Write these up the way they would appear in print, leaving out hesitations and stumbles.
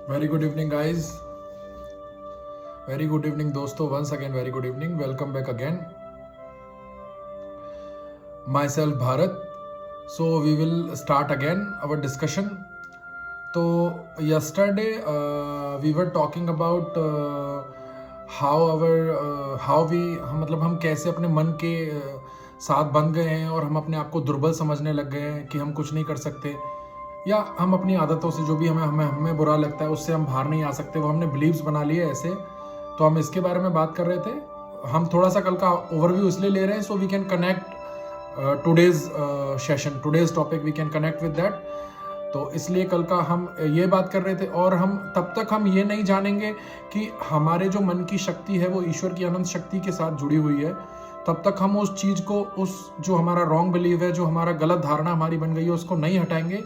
Very good evening guys, very good evening दोस्तों, once again very good evening, welcome back again. Myself Bharat. So we will start again our discussion. तो yesterday we were talking about how we मतलब हम कैसे अपने मन के साथ बंध गए हैं और हम अपने आप को दुर्बल समझने लग गए हैं कि हम कुछ नहीं कर सकते, या हम अपनी आदतों से जो भी हमें बुरा लगता है उससे हम बाहर नहीं आ सकते, वो हमने बिलीव्स बना लिए ऐसे. तो हम इसके बारे में बात कर रहे थे. हम थोड़ा सा कल का ओवरव्यू इसलिए ले रहे हैं so we can connect today's session, today's topic we can connect with that. तो इसलिए कल का हम ये बात कर रहे थे, और हम तब तक हम ये नहीं जानेंगे कि हमारे जो मन की शक्ति है वो ईश्वर की अनंत शक्ति के साथ जुड़ी हुई है, तब तक हम उस चीज़ को, उस जो हमारा रॉन्ग बिलीव है, जो हमारा गलत धारणा हमारी बन गई है, उसको नहीं हटाएंगे,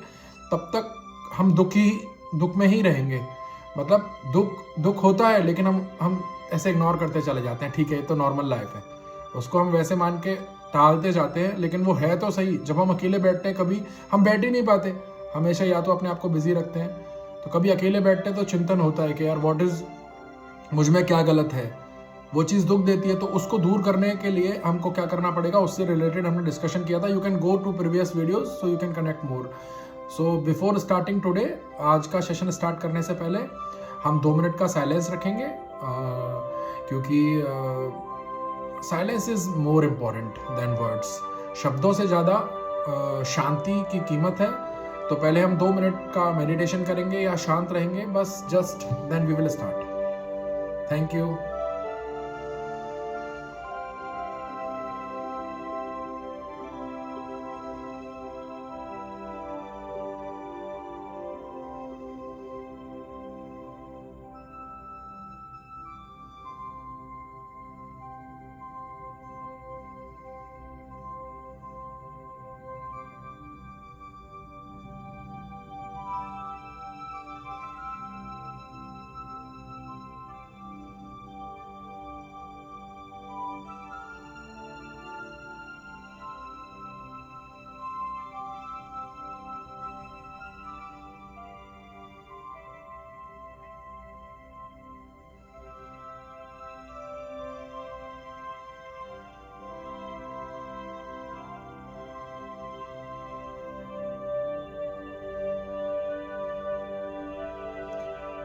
तब तक हम दुख में ही रहेंगे. मतलब दुख होता है लेकिन हम ऐसे इग्नोर करते चले जाते हैं. ठीक है, ये तो नॉर्मल लाइफ है, उसको हम वैसे मान के टालते जाते हैं, लेकिन वो है तो सही. जब हम अकेले बैठते हैं, कभी हम बैठ ही नहीं पाते, हमेशा या तो अपने आप को बिजी रखते हैं, तो कभी अकेले बैठते हैं तो चिंतन होता है कि यार व्हाट इज, मुझ में क्या गलत है, वो चीज़ दुख देती है. तो उसको दूर करने के लिए हमको क्या करना पड़ेगा, उससे रिलेटेड हमने डिस्कशन किया था. You can go to previous videos so you can connect more. So before starting today, आज का सेशन स्टार्ट करने से पहले हम 2 मिनट का साइलेंस रखेंगे, क्योंकि silence is more important than words. शब्दों से ज़्यादा शांति की कीमत है. तो पहले हम 2 मिनट का मेडिटेशन करेंगे या शांत रहेंगे, बस just then we will start. Thank you.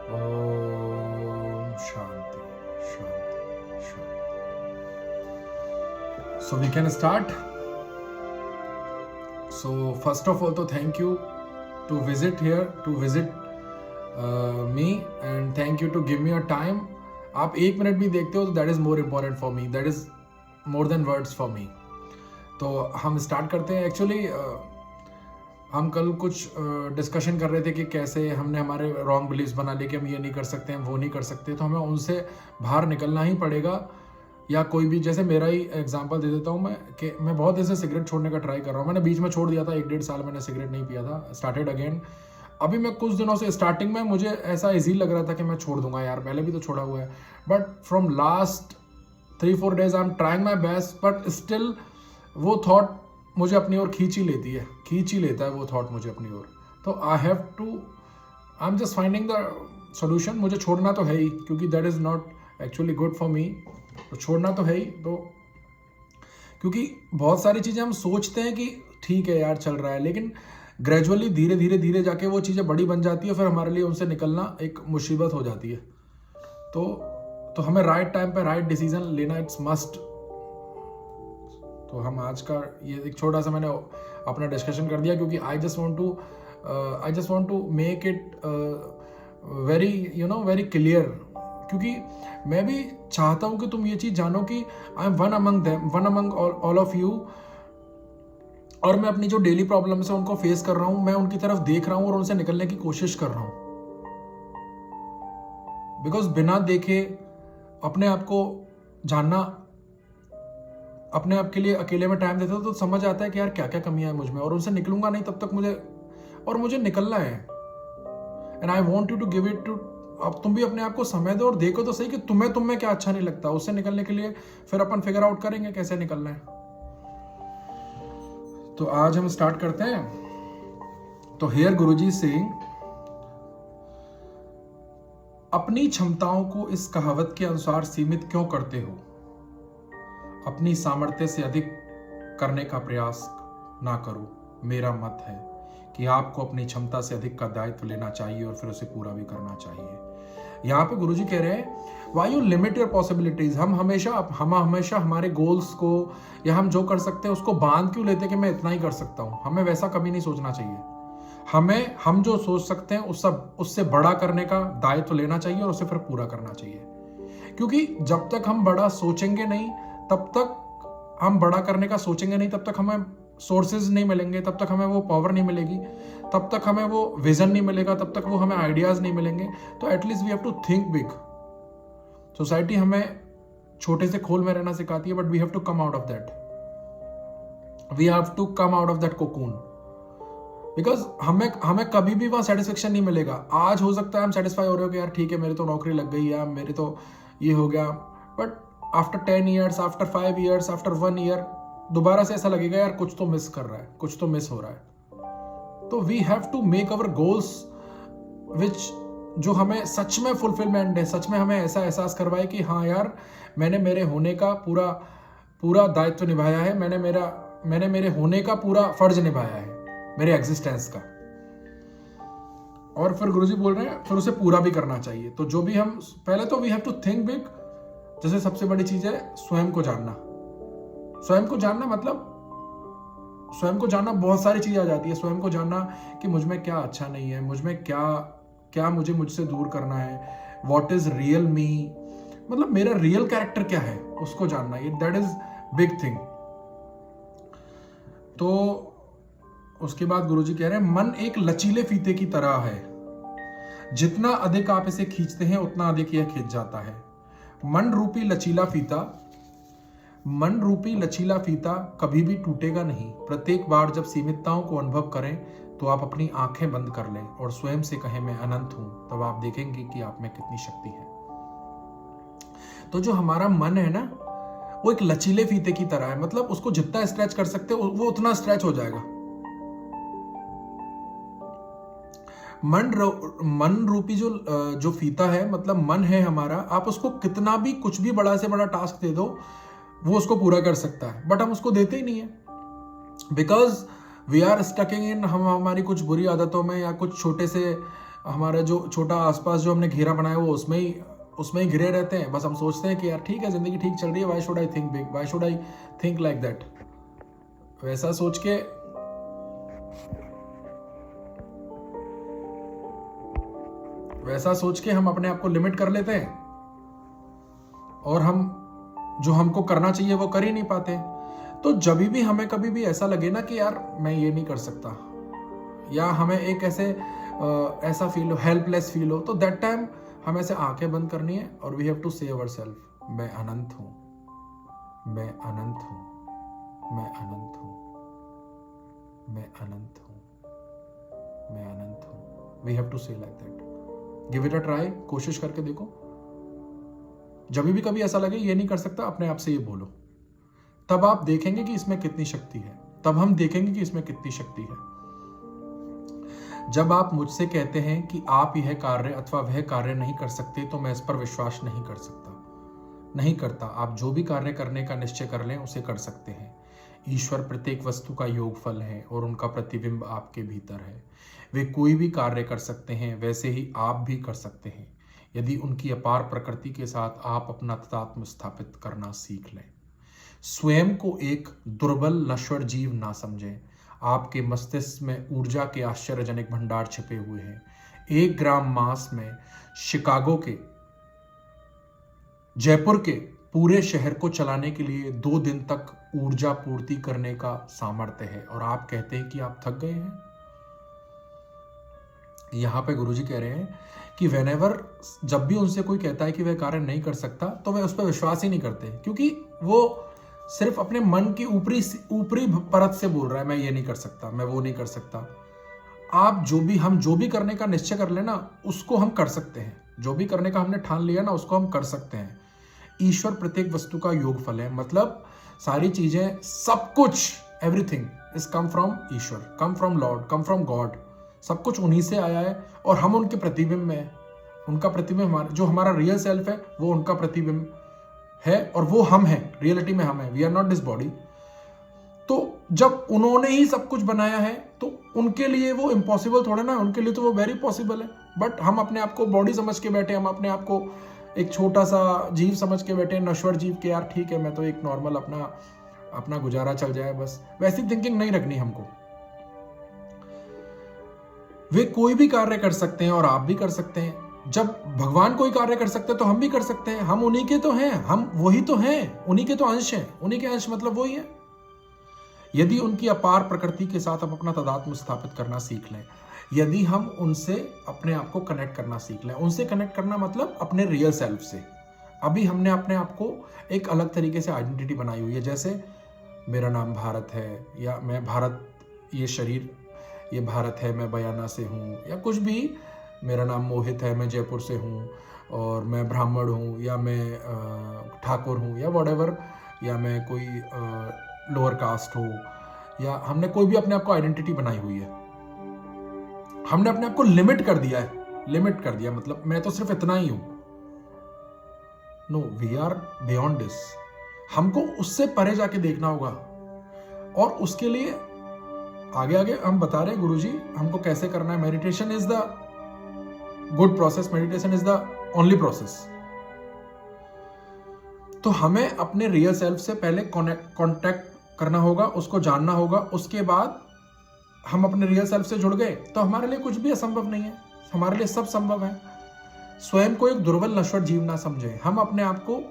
Om Shanti, Shanti, Shanti. So we can start. So first of all, तो thank you to visit here, to visit me, and thank you to give me your time. आप 1 minute भी देखते हो तो that is more important for me, that is more than words for me. तो हम start करते हैं. Actually हम कल कुछ डिस्कशन कर रहे थे कि कैसे हमने हमारे रॉन्ग बिलीव्स बना लिए कि हम ये नहीं कर सकते, हम वो नहीं कर सकते, तो हमें उनसे बाहर निकलना ही पड़ेगा. या कोई भी, जैसे मेरा ही एग्जांपल दे देता हूँ मैं, कि मैं बहुत दिन से सिगरेट छोड़ने का ट्राई कर रहा हूँ. मैंने बीच में छोड़ दिया था, 1-1.5 साल मैंने सिगरेट नहीं पिया था, स्टार्टेड अगेन. अभी मैं कुछ दिनों से, स्टार्टिंग में मुझे ऐसा ईजी लग रहा था कि मैं छोड़ दूंगा यार, पहले भी तो छोड़ा हुआ है, but from last 3-4 days I am trying my best, but still वो थॉट मुझे अपनी ओर खींच ही लेता है वो थॉट मुझे अपनी ओर. तो I am just finding the solution. मुझे छोड़ना तो है ही, क्योंकि that is not actually good for me. तो छोड़ना तो है ही. तो क्योंकि बहुत सारी चीज़ें हम सोचते हैं कि ठीक है यार चल रहा है, लेकिन ग्रेजुअली धीरे जाके वो चीज़ें बड़ी बन जाती है, फिर हमारे लिए उनसे निकलना एक मुसीबत हो जाती है. तो हमें राइट टाइम पे राइट डिसीजन लेना, इट्स मस्ट. तो हम आज का ये एक छोटा सा मैंने अपना डिस्कशन कर दिया, क्योंकि I just want to make it very clear. क्योंकि मैं भी चाहता हूँ कि तुम ये चीज़ जानो कि I am one among all of you, और मैं अपनी जो डेली प्रॉब्लम्स है उनको फेस कर रहा हूँ, मैं उनकी तरफ देख रहा हूँ और उनसे निकलने की कोशिश कर रहा हूँ. बिकॉज बिना देखे अपने आप को जानना, अपने आप के लिए अकेले में टाइम देता हूँ तो समझ आता है कि यार क्या क्या कमियां हैं मुझ में, और उनसे निकलूंगा नहीं तब तक मुझे निकलना है. And I want you to give it to. अब तुम भी अपने आप को समय दो और देखो तो सही कि तुम्हें क्या अच्छा नहीं लगता. उससे निकलने के लिए फिर अपन फिगर आउट करेंगे कैसे निकलना है. तो आज हम स्टार्ट करते हैं. तो हियर गुरुजी सेइंग अपनी क्षमताओं को इस कहावत के अनुसार सीमित क्यों करते हो? अपनी सामर्थ्य से अधिक करने का प्रयास ना करो। मेरा मत है कि आपको अपनी क्षमता से अधिक का दायित्व लेना चाहिए और फिर उसे पूरा भी करना चाहिए। यहाँ पे गुरुजी कह रहे हैं, why you limit your possibilities. हम हमेशा हमारे गोल्स को या हम जो कर सकते हैं उसको बांध क्यों लेते हैं कि मैं इतना ही कर सकता हूँ। हमें वैसा कभी नहीं सोचना चाहिए। हम जो सोच सकते हैं उससे बड़ा करने का दायित्व लेना चाहिए और उसे फिर पूरा करना चाहिए। क्योंकि जब तक हम बड़ा सोचेंगे नहीं, तब तक हम बड़ा करने का सोचेंगे नहीं, तब तक हमें सोर्सेज नहीं मिलेंगे, तब तक हमें वो पावर नहीं मिलेगी, तब तक हमें वो विजन नहीं मिलेगा, तब तक वो हमें आइडियाज नहीं मिलेंगे। तो at least we have to think big. Society हमें छोटे से खोल में रहना सिखाती है, but we have to come out of that. We have to come out of that cocoon, because हमें कभी भी वहां सेटिस्फेक्शन नहीं मिलेगा। आज हो सकता है हम सेटिस्फाई हो रहे हो कि यार ठीक है, मेरी तो नौकरी लग गई, या मेरे तो ये हो गया, but after 10 years, after 5 years, after 1 year दोबारा से ऐसा लगेगा यार कुछ तो मिस कर रहा है, कुछ तो मिस हो रहा है। तो we have to make our goals which जो हमें सच में फुलफिलमेंट है, सच में हमें ऐसा एहसास करवाए कि हाँ यार, मैंने मेरे होने का पूरा दायित्व निभाया है, मैंने मेरे होने का पूरा फर्ज निभाया है, मेरे एग्जिस्टेंस का। और फिर गुरुजी बोल रहे हैं फिर उसे पूरा भी करना चाहिए। तो जो भी हम पहले तो we have to think big. जैसे सबसे बड़ी चीज है स्वयं को जानना। स्वयं को जानना मतलब स्वयं को जानना बहुत सारी चीजें आ जाती है। स्वयं को जानना कि मुझ में क्या अच्छा नहीं है, मुझ में क्या मुझसे दूर करना है, व्हाट इज रियल मी, मतलब मेरा रियल कैरेक्टर क्या है, उसको जानना, ये दैट इज बिग थिंग। तो उसके बाद गुरुजी कह रहे हैं मन एक लचीले फीते की तरह है, जितना अधिक आप इसे खींचते हैं उतना अधिक यह खींच जाता है। मन रूपी लचीला फीता कभी भी टूटेगा नहीं। प्रत्येक बार जब सीमितताओं को अनुभव करें तो आप अपनी आंखें बंद कर लें और स्वयं से कहें मैं अनंत हूं, तब आप देखेंगे कि आप में कितनी शक्ति है। तो जो हमारा मन है ना, वो एक लचीले फीते की तरह है, मतलब उसको जितना स्ट्रेच कर सकते हो वो उतना स्ट्रेच हो जाएगा। मन रूपी जो फीता है, मतलब मन है हमारा, आप उसको कितना भी कुछ भी बड़ा से बड़ा टास्क दे दो वो उसको पूरा कर सकता है, बट हम उसको देते ही नहीं है। बिकॉज वी आर स्टकिंग इन हमारी कुछ बुरी आदतों में, या कुछ छोटे से हमारा जो छोटा आसपास जो हमने घेरा बनाया वो उसमें ही घिरे रहते हैं। बस हम सोचते हैं कि यार ठीक है, जिंदगी ठीक चल रही है, why should I think big, why should I think like that. वैसा सोच के हम अपने आप को लिमिट कर लेते हैं और हम जो हमको करना चाहिए वो कर ही नहीं पाते। तो जब भी हमें कभी भी ऐसा लगे ना कि यार मैं ये नहीं कर सकता, या हमें एक ऐसा फील हो, हेल्पलेस फील हो, तो दैट टाइम हमें ऐसे आंखें बंद करनी है और वी हैव टू से अवरसेल्फ, मैं अनंत हूं, मैं अनंत हूं, मैं अनंत हूं, मैं अनंत हूं, मैं अनंत हूं। वी हैव टू से like that. Give it a try, कोशिश करके देखो। जब भी कभी ऐसा लगे ये नहीं कर सकता, अपने आप से ये बोलो, तब आप देखेंगे कि इसमें कितनी शक्ति है, तब हम देखेंगे कि इसमें कितनी शक्ति है। जब आप मुझसे कहते हैं कि आप यह कार्य अथवा वह कार्य नहीं कर सकते, तो मैं इस पर विश्वास नहीं करता। आप जो भी कार्य करने का निश्चय कर लें उसे कर सकते हैं। ईश्वर प्रत्येक वस्तु का योगफल है और उनका प्रतिबिंब आपके भीतर है। वे कोई भी कार्य कर सकते हैं, वैसे ही आप भी कर सकते हैं, यदि उनकी अपार प्रकृति के साथ आप अपना तादात्म्य स्थापित करना सीख लें। स्वयं को एक दुर्बल नश्वर जीव ना समझें। आपके मस्तिष्क में ऊर्जा के आश्चर्यजनक भंडार छिपे हुए हैं। 1 ग्राम मांस में शिकागो के, जयपुर के पूरे शहर को चलाने के लिए 2 दिन तक ऊर्जा पूर्ति करने का सामर्थ्य है, और आप कहते हैं कि आप थक गए हैं। यहां पे गुरुजी कह रहे हैं कि व्हेनेवर, जब भी उनसे कोई कहता है कि वह कार्य नहीं कर सकता, तो वे उस पर विश्वास ही नहीं करते, क्योंकि वो सिर्फ अपने मन की ऊपरी परत से बोल रहा है, मैं ये नहीं कर सकता, मैं वो नहीं कर सकता। हम जो भी करने का निश्चय कर लेना उसको हम कर सकते हैं। जो भी करने का हमने ठान लिया ना उसको हम कर सकते हैं। ईश्वर प्रत्येक वस्तु का योगफल है, मतलब सारी चीजें, सब कुछ, everything is come from Ishwar, come from Lord, come from God. सब कुछ उन्हीं से आया है और हम उनके प्रतिबिंब में हैं। उनका प्रतिबिंब हमारा, जो हमारा रियल सेल्फ है वो उनका प्रतिबिंब है, और वो हम हैं, रियलिटी में हम हैं, we are not this body. तो जब उन्होंने ही सब कुछ बनाया है तो उनके लिए वो इम्पॉसिबल थोड़ा ना, उनके लिए तो वो वेरी पॉसिबल है। बट हम अपने आप को बॉडी समझ के बैठे, हम अपने आप को एक छोटा सा जीव समझ के बैठे, नश्वर जीव के, यार ठीक है मैं तो एक नॉर्मल अपना गुजारा चल जाए बस, वैसी थिंकिंग नहीं रखनी हमको। वे कोई भी कार्य कर सकते हैं और आप भी कर सकते हैं। जब भगवान कोई कार्य कर सकते हैं तो हम भी कर सकते हैं, हम उन्हीं के तो हैं, हम वही तो हैं, उन्हीं के तो अंश हैं, उन्हीं के अंश मतलब वही है। यदि उनकी अपार प्रकृति के साथ हम अपना तादात्म्य स्थापित करना सीख लें, यदि हम उनसे अपने आप को कनेक्ट करना सीख लें, उनसे कनेक्ट करना मतलब अपने रियल सेल्फ से। अभी हमने अपने आप को एक अलग तरीके से आइडेंटिटी बनाई हुई है, जैसे मेरा नाम भारत है, या मैं भारत, ये शरीर ये भारत है, मैं बयाना से हूँ, या कुछ भी, मेरा नाम मोहित है, मैं जयपुर से हूँ, और मैं ब्राह्मण हूँ, या मैं ठाकुर हूँ, या वॉटेवर, या मैं कोई लोअर कास्ट हो, या हमने कोई भी अपने आप को आइडेंटिटी बनाई हुई है। हमने अपने आप को लिमिट कर दिया है, लिमिट कर दिया मतलब मैं तो सिर्फ इतना ही हूं। No, we are beyond this. हमको उससे परे जाके देखना होगा, और उसके लिए आगे आगे हम बता रहे हैं गुरुजी हमको कैसे करना है। Meditation is the good process, meditation is the only process. तो हमें अपने रियल सेल्फ से पहले कॉन्टेक्ट करना होगा, उसको जानना होगा। उसके बाद हम अपने रियल सेल्फ से जुड़ गए तो हमारे लिए कुछ भी असंभव नहीं है, हमारे लिए सब संभव है। स्वयं को एक दुर्बल नश्वर जीव ना समझे। हम अपने आप को,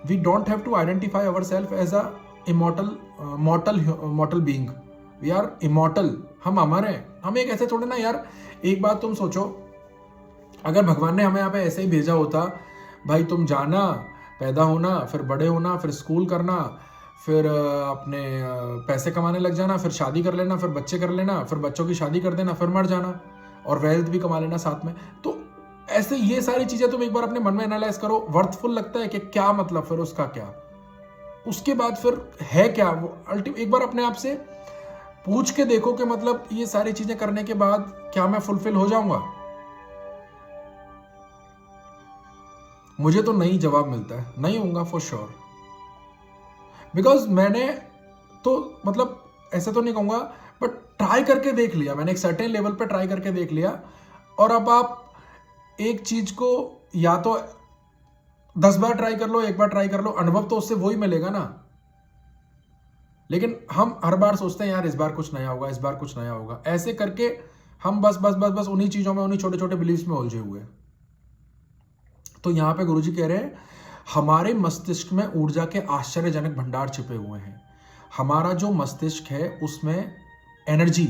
we don't have to identify our self as a mortal being. We are immortal, हम अमर हैं। हम एक ऐसे थोड़े ना यार, एक बात तुम सोचो, अगर भगवान ने हमें यहाँ पे ऐसे ही भेजा होता, भाई तुम जाना, पैदा होना, फिर बड़े होना, फिर स्कूल करना, फिर अपने पैसे कमाने लग जाना, फिर शादी कर लेना, फिर बच्चे कर लेना, फिर बच्चों की शादी कर देना, फिर मर जाना, और वेल्थ भी कमा लेना साथ में, तो ऐसे ये सारी चीजें तुम एक बार अपने मन में एनालाइज करो, वर्थफुल लगता है कि क्या मतलब, फिर उसका क्या, उसके बाद फिर है क्या वो अल्टीमेट। एक बार अपने आप से पूछ के देखो कि मतलब ये सारी चीजें करने के बाद क्या मैं फुलफिल हो जाऊंगा। मुझे तो नहीं जवाब मिलता है, नहीं होऊंगा फॉर श्योर। बिकॉज मैंने तो मतलब ऐसे तो नहीं कहूंगा, बट ट्राई करके देख लिया मैंने, एक सर्टेन लेवल पे ट्राई करके देख लिया। और अब आप एक चीज को या तो 10 बार ट्राई कर लो, एक बार ट्राई कर लो, अनुभव तो उससे वही मिलेगा ना। लेकिन हम हर बार सोचते हैं यार इस बार कुछ नया होगा, इस बार कुछ नया होगा, ऐसे करके हम बस उन्हीं चीजों में, उन्हीं छोटे छोटे बिलीव्स में उलझे हुए। तो यहां पे गुरुजी कह रहे हैं हमारे मस्तिष्क में ऊर्जा के आश्चर्यजनक भंडार छिपे हुए हैं। हमारा जो मस्तिष्क है उसमें एनर्जी,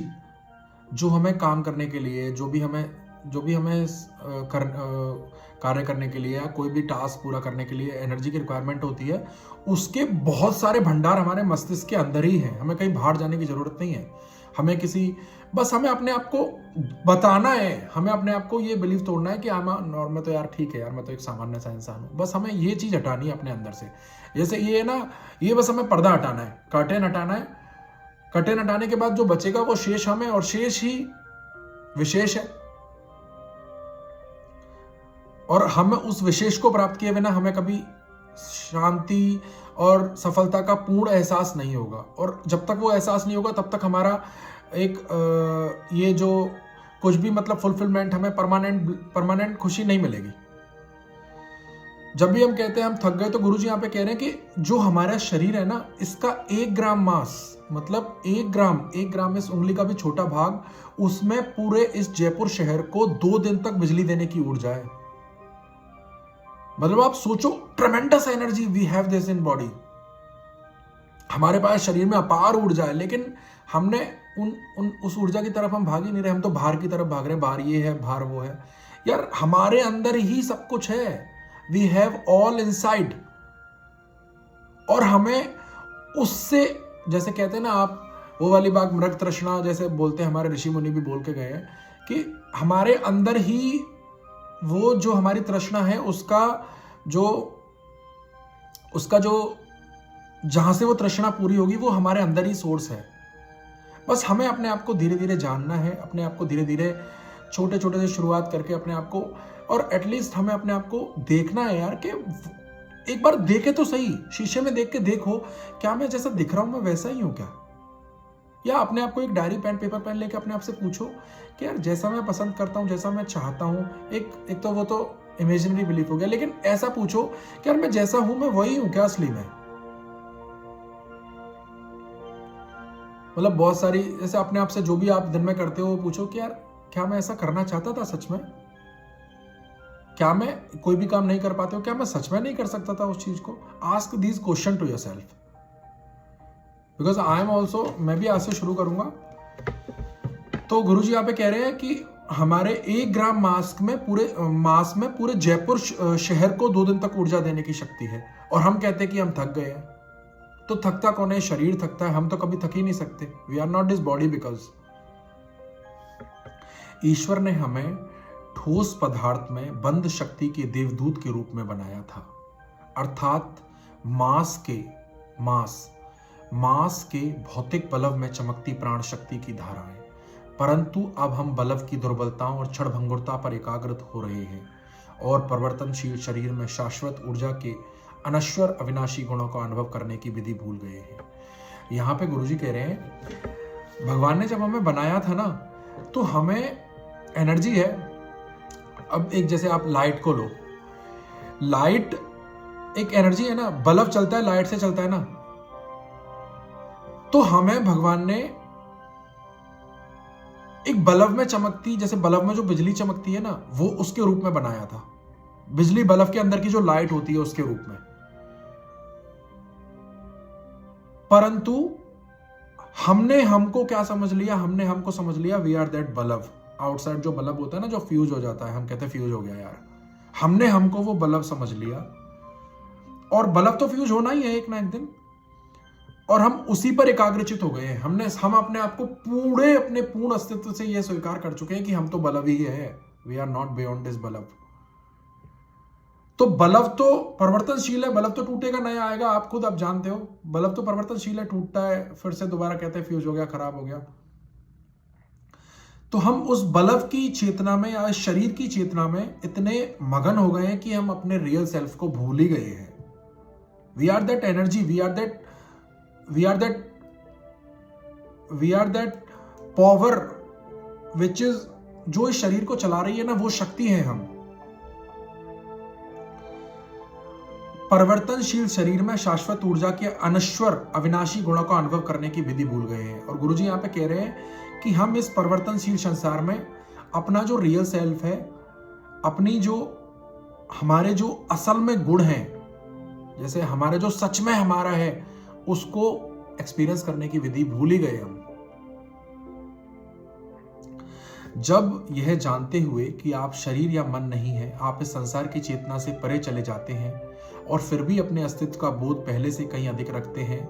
जो हमें काम करने के लिए, जो भी हमें कार्य करने के लिए या कोई भी टास्क पूरा करने के लिए एनर्जी की रिक्वायरमेंट होती है, उसके बहुत सारे भंडार हमारे मस्तिष्क के अंदर ही हैं। हमें कहीं बाहर जाने की जरूरत नहीं है। हमें अपने आप को बताना है, हमें अपने आप को ये बिलीव तोड़ना है कि मैं तो यार ठीक है यार, मैं तो एक सामान्य सा इंसान हूँ। बस हमें ये चीज हटानी है अपने अंदर से। जैसे ये है ना, ये बस हमें पर्दा हटाना है, कर्टेन हटाना है। कर्टेन हटाने के बाद जो बचेगा वो शेष हमें, और शेष ही विशेष है। और हमें उस विशेष को प्राप्त किए बिना हमें कभी शांति और सफलता का पूर्ण एहसास नहीं होगा। और जब तक वो एहसास नहीं होगा तब तक हमारा एक ये जो कुछ भी मतलब फुलफिलमेंट, हमें परमानेंट खुशी नहीं मिलेगी। जब भी हम कहते हैं हम थक गए, तो गुरुजी यहाँ पे कह रहे हैं कि जो हमारा शरीर है ना, इसका 1 ग्राम मास, मतलब 1 ग्राम इस उंगली का भी छोटा भाग, उसमें पूरे इस जयपुर शहर को 2 दिन तक बिजली देने की ऊर्जा है। मतलब आप सोचो, tremendous energy we have this in body. हमारे पास शरीर में अपार ऊर्जा है, लेकिन हमने उस ऊर्जा की तरफ हम भाग ही नहीं रहे। हम तो बाहर की तरफ भाग रहे हैं, बाहर ये है, बाहर वो है। यार हमारे अंदर ही सब कुछ है, वी हैव ऑल इनसाइड। और हमें उससे, जैसे कहते हैं ना आप, वो वाली बात मृग तृष्णा जैसे बोलते हैं, हमारे ऋषि मुनि भी बोल के गए हैं कि हमारे अंदर ही वो जो हमारी तृष्णा है, उसका जो जहां से वो तृष्णा पूरी होगी वो हमारे अंदर ही सोर्स है। बस हमें अपने आप को धीरे धीरे जानना है, अपने आप को धीरे धीरे छोटे छोटे से शुरुआत करके अपने आप को, और एटलीस्ट हमें अपने आप को देखना है यार कि एक बार देखे तो सही, शीशे में देख के देखो क्या मैं जैसा दिख रहा हूं मैं वैसा ही हूं क्या। या अपने आप को एक डायरी पेन पेपर पेन लेके अपने आप से पूछो कि यार जैसा मैं पसंद करता हूं, जैसा मैं चाहता हूं, एक तो वो तो इमेजिनरी बिलीफ हो गया, लेकिन ऐसा पूछो कि यार मैं जैसा हूं मैं वही हूं क्या असली में। मतलब बहुत सारी जैसे अपने आप से जो भी आप दिन में करते हो वो पूछो कि यार क्या मैं ऐसा करना चाहता था सच में, क्या मैं कोई भी काम नहीं कर पाते हो, क्या मैं सच में नहीं कर सकता था उस चीज को। Ask these question to yourself, because I am also, मैं भी आज से शुरू करूंगा। तो गुरुजी यहाँ पे कह रहे हैं कि हमारे 1 ग्राम मास में पूरे जयपुर शहर को 2 दिन तक ऊर्जा देने की शक्ति है, और हम कहते हैं कि हम थक गए हैं। तो थकता कौन है? शरीर थकता है, हम तो कभी थक ही नहीं सकते। We are not this body, because ईश्वर ने हमें ठोस पदार्थ में बंद शक्ति के देवदूत के रूप में बनाया था, अर्थात मास के भौतिक बलव में चमकती प्राण शक्ति की धाराएं। परंतु अब हम बलव की दुर्बलताओं और क्षणभंगुरता पर एकाग्रत हो रहे हैं और परिवर्तनशील शरीर में शाश्वत ऊर्जा के अनश्वर अविनाशी गुणों का अनुभव करने की विधि भूल गए हैं। यहाँ पे गुरुजी कह रहे हैं भगवान ने जब हमें बनाया था ना, तो हमें एनर्जी है। अब एक जैसे आप लाइट को लो, लाइट एक एनर्जी है ना, बल्ब चलता है लाइट से चलता है ना। तो हमें भगवान ने एक बल्ब में चमकती, जैसे बल्ब में जो बिजली चमकती है ना, वो उसके रूप में बनाया था। बिजली बल्ब के अंदर की जो लाइट होती है उसके रूप में। परंतु हमने हमको क्या समझ लिया? हमने हमको समझ लिया we are that bulb. Outside जो बल्ब होता है ना, जो फ्यूज हो जाता है, हम कहते हैं फ्यूज हो गया यार। हमने हमको वो बल्ब समझ लिया, और बल्ब तो फ्यूज होना ही है एक ना एक दिन, और हम उसी पर एकाग्रचित हो गए हैं। हम अपने आप को अपने पूर्ण अस्तित्व से यह स्वीकार कर चुके हैं कि हम तो बल्ब ही है। We are not beyond this bulb. तो बल्ब तो परिवर्तनशील है, बल्ब तो टूटेगा, नया आएगा। आप खुद आप जानते हो बल्ब तो परिवर्तनशील है, टूटता है, फिर से दोबारा कहते हैं फ्यूज हो गया, खराब हो गया। तो हम उस बल्ब की चेतना में या शरीर की चेतना में इतने मगन हो गए हैं कि हम अपने रियल सेल्फ को भूल ही गए हैं। We are that energy, we are that power which is, जो इस शरीर को चला रही है ना, वो शक्ति है हम। परिवर्तनशील शरीर में शाश्वत ऊर्जा के अनश्वर अविनाशी गुणों का अनुभव करने की विधि भूल गए हैं। और गुरुजी यहाँ पे कह रहे हैं कि हम इस परिवर्तनशील संसार में अपना जो रियल सेल्फ है, अपनी जो हमारे जो असल में गुण हैं, जैसे हमारे जो सच में हमारा है, उसको एक्सपीरियंस करने की विधि भूल ही गए हम। जब यह जानते हुए कि आप शरीर या मन नहीं है, आप इस संसार की चेतना से परे चले जाते हैं और फिर भी अपने अस्तित्व का बोध पहले से कहीं अधिक रखते हैं,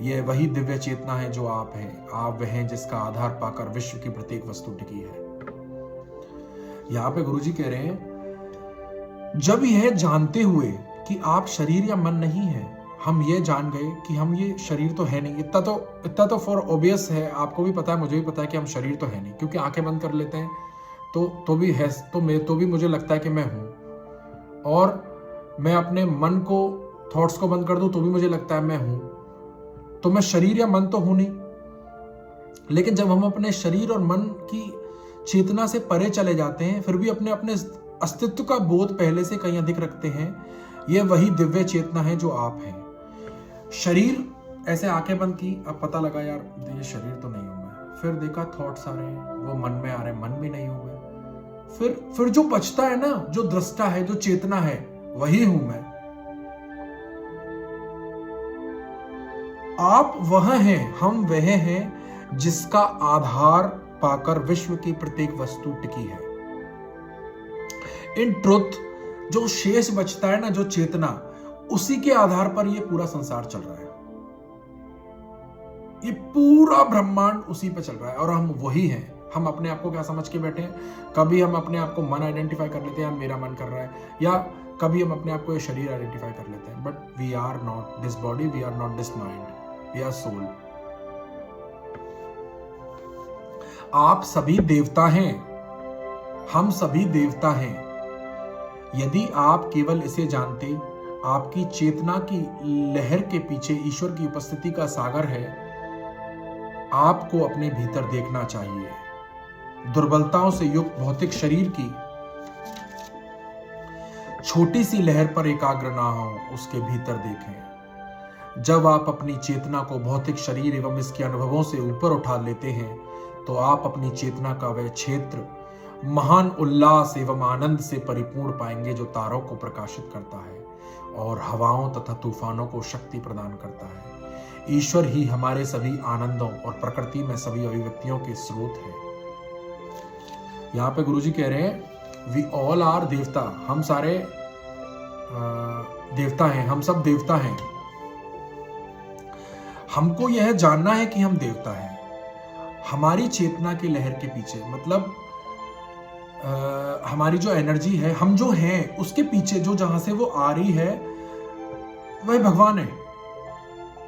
यह वही दिव्य चेतना है जो आप हैं। आप वह हैं जिसका आधार पाकर विश्व की प्रत्येक वस्तु टिकी है। यहां पे गुरुजी कह रहे हैं, जब यह जानते हुए कि आप शरीर या मन नहीं है, हम ये जान गए कि हम ये शरीर तो है नहीं। इतना तो फॉर ऑब्वियस है, आपको भी पता है, मुझे भी पता है कि हम शरीर तो है नहीं, क्योंकि आंखें बंद कर लेते हैं तो भी मुझे लगता है कि मैं हूं, और मैं अपने मन को, थॉट्स को बंद कर दूं तो भी मुझे लगता है मैं हूं। तो मैं शरीर या मन तो हूं नहीं। लेकिन जब हम अपने शरीर और मन की चेतना से परे चले जाते हैं, फिर भी अपने अस्तित्व का बोध पहले से कहीं अधिक रखते हैं, यह वही दिव्य चेतना है जो आप हैं। शरीर, ऐसे आंखें बंद की, अब पता लगा यार ये शरीर तो नहीं हूं मैं। फिर देखा थॉट्स आ रहे हैं, वो मन में आ रहे हैं, मन भी नहीं हूं मैं। फिर जो बचता है ना, जो दृष्टा है, जो चेतना है, वही हूं मैं। आप वह हैं, हम वह हैं जिसका आधार पाकर विश्व की प्रत्येक वस्तु टिकी है। इन ट्रुथ, जो शेष बचता है ना, जो चेतना, उसी के आधार पर यह पूरा संसार चल रहा है। ये पूरा ब्रह्मांड उसी पे चल रहा है, और हम वही हैं। हम अपने आप को क्या समझ के बैठे हैं? कभी हम अपने आप को मन आइडेंटिफाई कर लेते हैं, मेरा मन कर रहा है, या कभी हम अपने आप को ये शरीर आइडेंटिफाई कर लेते हैं। But we are not this body, we are not this mind, we are soul. आप सभी देवता हैं, हम सभी देवता हैं। यदि आप केवल इसे जानते, आपकी चेतना की लहर के पीछे ईश्वर की उपस्थिति का सागर है। आपको अपने भीतर देखना चाहिए। दुर्बलताओं से युक्त भौतिक शरीर की छोटी सी लहर पर एकाग्र ना हो, उसके भीतर देखें। जब आप अपनी चेतना को भौतिक शरीर एवं इसके अनुभवों से ऊपर उठा लेते हैं, तो आप अपनी चेतना का वह क्षेत्र महान उल्लास एवं आनंद से परिपूर्ण पाएंगे, जो तारों को प्रकाशित करता है और हवाओं तथा तूफानों को शक्ति प्रदान करता है। ईश्वर ही हमारे सभी आनंदों और प्रकृति में सभी अभिव्यक्तियों के स्रोत है। यहाँ पे गुरुजी कह रहे हैं, वी ऑल आर देवता, हम सारे देवता हैं, हम सब देवता हैं। हमको यह जानना है कि हम देवता हैं। हमारी चेतना की लहर के पीछे, मतलब हमारी जो एनर्जी है, हम जो हैं उसके पीछे जो जहां से वो आ रही है, वह भगवान है,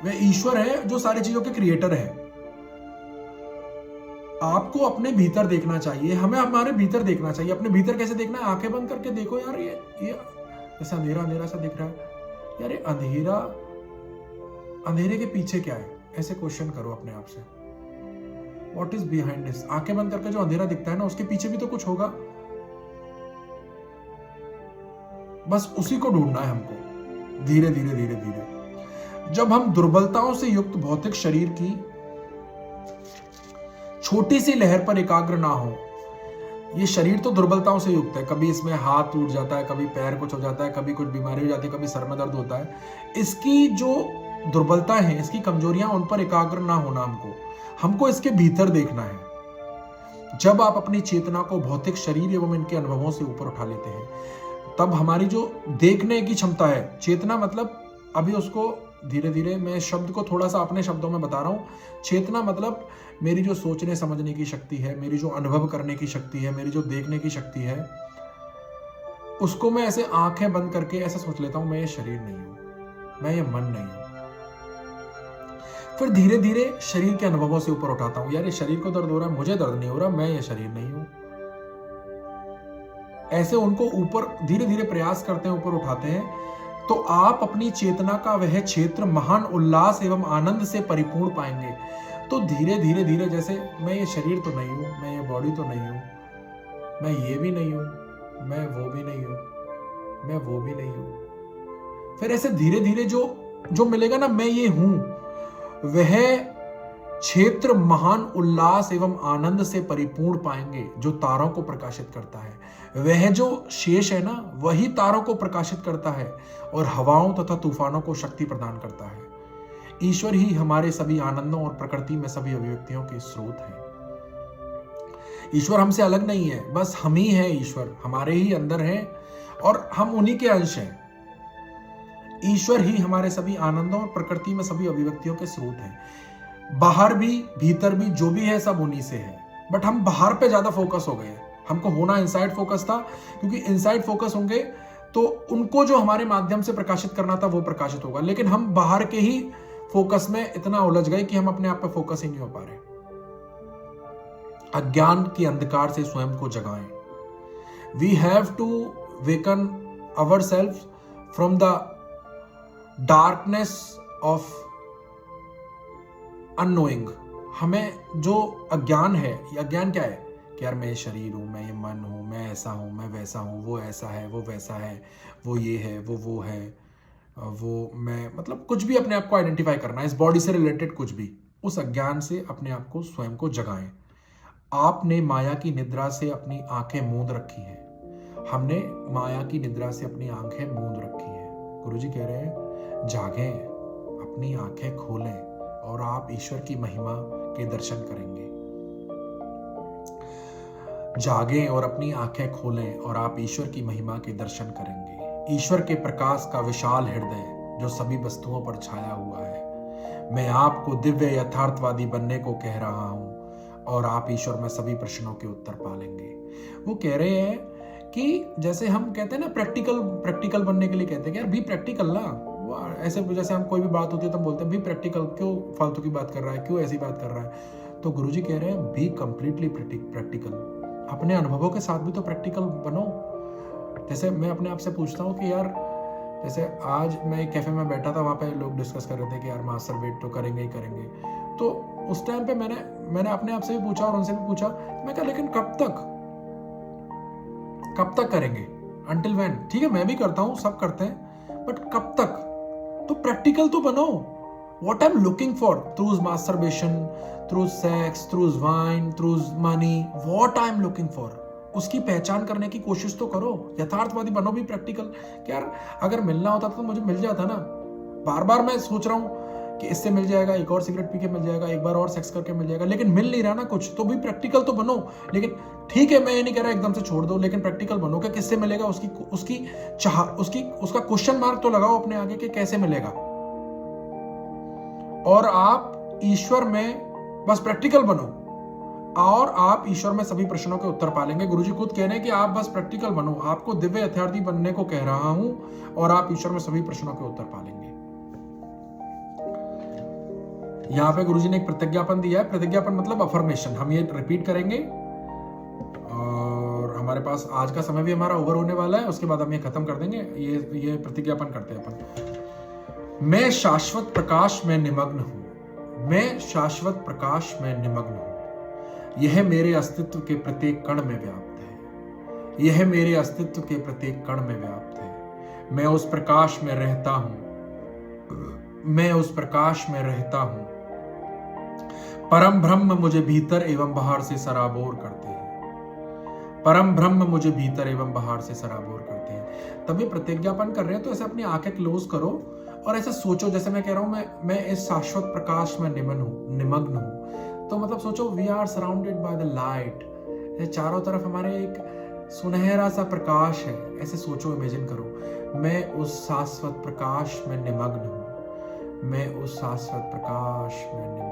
वह ईश्वर है जो सारी चीजों के क्रिएटर है। आपको अपने भीतर देखना चाहिए, हमें हमारे भीतर देखना चाहिए। अपने भीतर कैसे देखना है? आंखें बंद करके देखो यार, ये जैसे अंधेरा अंधेरा सा दिख रहा है यार, ये अंधेरा, अंधेरे के पीछे क्या है? ऐसे क्वेश्चन करो अपने आप से, व्हाट इज बिहाइंड दिस? आंखें बंद करके जो अंधेरा दिखता है ना, उसके पीछे भी तो कुछ होगा। बस उसी को ढूंढना है हमको, धीरे धीरे धीरे धीरे। जब हम दुर्बलताओं से युक्त भौतिक शरीर की छोटी सी लहर पर एकाग्र ना हो, ये शरीर तो दुर्बलताओं से युक्त है। कभी इसमें हाथ टूट जाता है, कभी पैर कुछ हो जाता है, कभी कुछ बीमारी हो जाती है, कभी सर में दर्द होता है। इसकी जो दुर्बलता है, इसकी कमजोरियां, उन पर एकाग्र ना होना हमको इसके भीतर देखना है। जब आप अपनी चेतना को भौतिक शरीर एवं इनके अनुभवों से ऊपर उठा लेते हैं, तब हमारी जो देखने की क्षमता है, चेतना मतलब, अभी उसको धीरे धीरे मैं शब्द को थोड़ा सा अपने शब्दों में बता रहा हूं। चेतना मतलब मेरी जो सोचने समझने की शक्ति है, मेरी जो अनुभव करने की शक्ति है, मेरी जो देखने की शक्ति है, उसको मैं ऐसे आंखें बंद करके ऐसा सोच लेता हूं, मैं ये शरीर नहीं हूं, मैं ये मन नहीं हूं। फिर धीरे धीरे शरीर के अनुभवों से ऊपर उठाता हूं, यार ये शरीर को दर्द हो रहा है, मुझे दर्द नहीं हो रहा, मैं ये शरीर नहीं हूं। ऐसे उनको ऊपर धीरे धीरे प्रयास करते हैं, ऊपर उठाते हैं, तो आप अपनी चेतना का वह क्षेत्र महान उल्लास एवं आनंद से परिपूर्ण पाएंगे। तो धीरे धीरे धीरे, जैसे मैं ये शरीर तो नहीं हूं, मैं ये बॉडी तो नहीं हूं, मैं ये भी नहीं हूं, मैं वो भी नहीं हूं, मैं वो भी नहीं हूं। फिर ऐसे धीरे धीरे जो मिलेगा ना, मैं ये हूं, वह क्षेत्र महान उल्लास एवं आनंद से परिपूर्ण पाएंगे, जो तारों को प्रकाशित करता है। वह जो शेष है ना, वही तारों को प्रकाशित करता है और हवाओं तथा तूफानों को शक्ति प्रदान करता है। ईश्वर ही हमारे सभी आनंदों और प्रकृति में सभी अभिव्यक्तियों के स्रोत है। ईश्वर हमसे अलग नहीं है, बस हम ही हैं। ईश्वर हमारे ही अंदर है और हम उन्हीं के अंश हैं। ईश्वर ही हमारे सभी आनंदों और प्रकृति में सभी अभिव्यक्तियों के स्रोत है। बाहर भी भीतर भी जो भी है, सब उन्हीं से है। बट हम बाहर पे ज्यादा फोकस हो गए हैं। हमको होना इनसाइड फोकस था, क्योंकि इनसाइड फोकस होंगे तो उनको जो हमारे माध्यम से प्रकाशित करना था वो प्रकाशित होगा। लेकिन हम बाहर के ही फोकस में इतना उलझ गए कि हम अपने आप पे फोकस ही नहीं हो पा रहे। अज्ञान के अंधकार से स्वयं को जगाएं। We have to waken ourselves from the darkness of unknowing. हमें जो अज्ञान है, ये अज्ञान क्या है कि यार मैं ये शरीर हूं, मैं ये मन हूं, मैं ऐसा हूं, मैं वैसा हूं, वो ऐसा है, वो वैसा है, वो ये है, वो है, वो मैं, मतलब कुछ भी अपने आप को आइडेंटिफाई करना, इस बॉडी से रिलेटेड कुछ भी, उस अज्ञान से अपने आप को, स्वयं को जगाएं। आपने माया की निद्रा से अपनी आंखें मूंद रखी है। हमने माया की निद्रा से अपनी आंखें मूंद रखी है। गुरुजी कह रहे हैं, जागें, अपनी आंखें खोलें और आप ईश्वर की महिमा के दर्शन करेंगे। जागें और अपनी आंखें खोलें और आप ईश्वर की महिमा के दर्शन करेंगे। ईश्वर के प्रकाश का विशाल हृदय जो सभी वस्तुओं पर छाया हुआ है। मैं आपको दिव्य यथार्थवादी बनने को कह रहा हूं और आप ईश्वर में सभी प्रश्नों के उत्तर पालेंगे। वो कह रहे हैं कि जैसे हम कहते हैं ना, प्रैक्टिकल बनने के लिए कहते हैं कि यार बी प्रैक्टिकल ना, ऐसे जैसे हम कोई भी बात होती है तो हम बोलते हैं भी प्रैक्टिकल, क्यों फालतू की बात कर रहा है, क्यों ऐसी बात कर रहा है। तो गुरुजी कह रहे हैं बी कंप्लीटली प्रैक्टिकल। अपने अनुभवों के साथ भी तो प्रैक्टिकल बनो। जैसे मैं अपने आप से पूछता हूँ कि यार, जैसे आज मैं एक कैफे में बैठा था, वहाँ पे लोग डिस्कस कर रहे थे कि यार मास्टरबेट तो करेंगे ही करेंगे। तो उस टाइम पे मैंने अपने आप से भी पूछा और उनसे भी पूछा, मैं कहा लेकिन कब तक करेंगे? Until when? ठीक है, मैं भी करता हूँ, सब करते हैं, बट कब तक? तो प्रैक्टिकल तो बनो। What I'm looking for through masturbation, through sex, through wine, through money, what I'm looking for, उसकी पहचान करने की कोशिश तो करो। यथार्थवादी बनो भी प्रैक्टिकल। कि यार अगर मिलना होता तो मुझे मिल जाता ना। बार बार मैं सोच रहा हूँ कि इससे मिल जाएगा, एक और सिगरेट पी के मिल जाएगा, एक बार और सेक्स करके मिल जाएगा, लेकिन मिल नहीं रहा ना कुछ, तो भी प्रैक्टिकल तो बनो। लेकिन ठीक है, मैं ये नहीं कह रहा एकदम से छोड़ दो, लेकिन प्रैक्टिकल बनो कि किससे मिलेगा, उसका क्वेश्चन मार्क तो लगाओ अपने आगे कि कैसे मिलेगा। और आप ईश्वर में बस प्रैक्टिकल बनो और आप ईश्वर में सभी प्रश्नों के उत्तर पालेंगे। गुरुजी खुद कह रहे हैं कि आप बस प्रैक्टिकल बनो, आपको दिव्य यथार्थी बनने को कह रहा हूं और आप ईश्वर में सभी प्रश्नों के उत्तर पालेंगे। यहां पे गुरुजी ने एक प्रतिज्ञापन दिया है। प्रतिज्ञापन मतलब अफर्मेशन। हम ये रिपीट करेंगे और हमारे पास आज का समय भी हमारा ओवर होने वाला है, उसके बाद हम ये खत्म कर देंगे। ये प्रतिज्ञापन करते हैं अपन। मैं शाश्वत प्रकाश में निमग्न हूं। मैं शाश्वत प्रकाश में निमग्न हूं। यह मेरे अस्तित्व के प्रत्येक कण में व्याप्त है। यह मेरे अस्तित्व के प्रत्येक कण में व्याप्त है। मैं उस प्रकाश में रहता हूं। मैं उस प्रकाश में रहता हूं। परम ब्रह्म मुझे भीतर एवं बाहर से सराबोर करते हैं। परम ब्रह्म मुझे भीतर एवं बाहर से सराबोर करते हैं। तभी प्रतिज्ञापन कर रहे हैं तो ऐसे अपनी आंखें क्लोज करो और ऐसे सोचो, जैसे मैं कह रहा हूं मैं इस शाश्वत प्रकाश में निमग्न हूं। तो मतलब सोचो, we are surrounded by the light. चारों तरफ हमारे एक सुनहरा सा प्रकाश है। ऐसे सोचो, इमेजिन करो, मैं उस शाश्वत प्रकाश में निमग्न हूं। मैं उस शाश्वत प्रकाश में निमग्न हूं।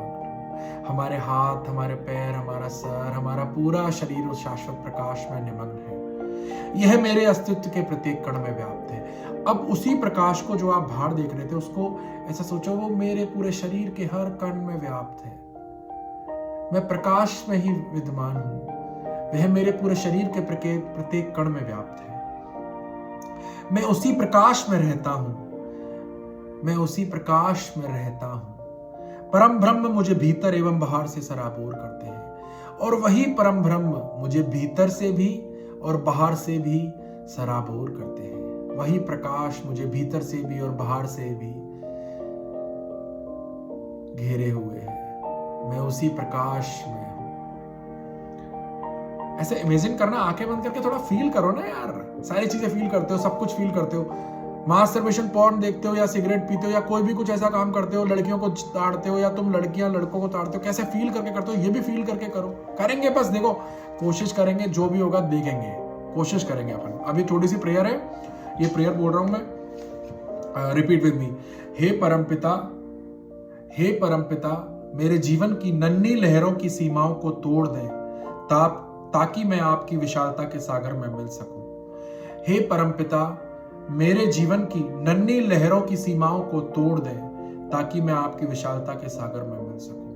हमारे हाथ, हमारे पैर, हमारा सर, हमारा पूरा शरीर उस शाश्वत प्रकाश में निमग्न है। यह मेरे अस्तित्व के प्रत्येक कण में व्याप्त है। अब उसी प्रकाश को जो आप बाहर देख रहे थे, उसको ऐसा सोचो, वो मेरे पूरे शरीर के हर कण में व्याप्त है। मैं प्रकाश में ही विद्यमान हूं। वह मेरे पूरे शरीर के प्रत्येक कण में व्याप्त है। मैं उसी प्रकाश में रहता हूं। मैं उसी प्रकाश में रहता हूं। परम ब्रह्म मुझे भीतर एवं बाहर से सराबोर करते हैं और वही परम ब्रह्म मुझे भीतर से भी और बाहर से भी सराबोर करते हैं। वही प्रकाश मुझे भीतर से भी और बाहर से भी घेरे हुए है। मैं उसी प्रकाश में हूं। ऐसे इमेजिन करना, आंखें बंद करके थोड़ा फील करो ना यार। सारी चीजें फील करते हो, सब कुछ फील करते हो। मास्टरबेशन पॉर्न देखते हो या सिगरेट पीते हो या कोई भी कुछ ऐसा काम करते हो, लड़कियों को ताड़ते हो या तुम लड़कियां लड़कों को ताड़ते हो, कैसे फील करके करते हो, ये भी फील करके करो। करेंगे, बस देखो, कोशिश करेंगे, जो भी होगा देखेंगे, कोशिश करेंगे अपन। अभी थोड़ी सी प्रेयर है, ये प्रेयर बोल रहा हूं मैं, रिपीट विद मी। हे परमपिता, हे परमपिता, मेरे जीवन की नन्ही लहरों की सीमाओं को तोड़ दें ताकि मैं आपकी विशालता के सागर में मिल सकूं। हे परमपिता, मेरे जीवन की नन्ही लहरों की सीमाओं को तोड़ दें ताकि मैं आपकी विशालता के सागर में मिल सकूं।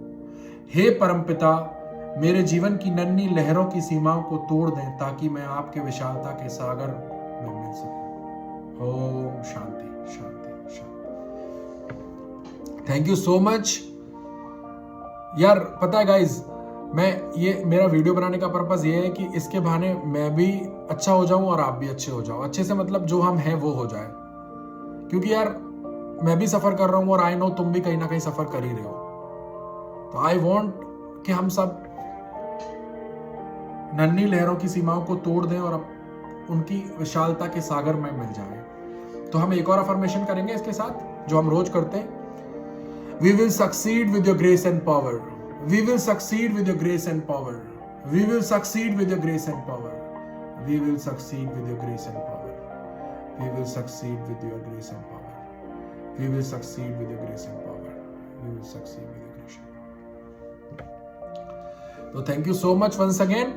हे परमपिता, मेरे जीवन की नन्ही लहरों की सीमाओं को तोड़ दें ताकि मैं आपके विशालता के सागर में मिल सकूं। ओम शांति शांति शांति। थैंक यू सो मच यार। पता है गाइज, ये मेरा वीडियो बनाने का पर्पस ये है कि इसके बहाने मैं भी अच्छा हो जाऊं और आप भी अच्छे हो जाओ। अच्छे से मतलब जो हम हैं वो हो जाए, क्योंकि यार मैं भी सफर कर रहा हूं और आई नो तुम भी कहीं ना कहीं सफर कर ही रहे हो। तो आई वांट कि हम सब नन्ही लहरों की सीमाओं को तोड़ दें और उनकी विशालता के सागर में मिल जाए। तो हम एक और अफर्मेशन करेंगे इसके साथ, जो हम रोज करते हैं। We will succeed with your grace and power. We will succeed with your grace and power. We will succeed with your grace and power. We will succeed with your grace and power. We will succeed with your grace and power. We will succeed with your grace and power. We will succeed with your grace and power. So thank you so much once again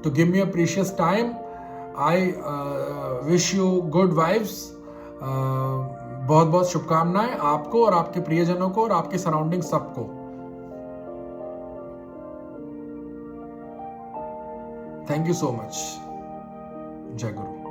to give me a precious time. I wish you good vibes. बहुत बहुत शुभकामनाएं आपको और आपके प्रियजनों को और आपके सराउंडिंग सबको। Thank you so much. जय गुरु।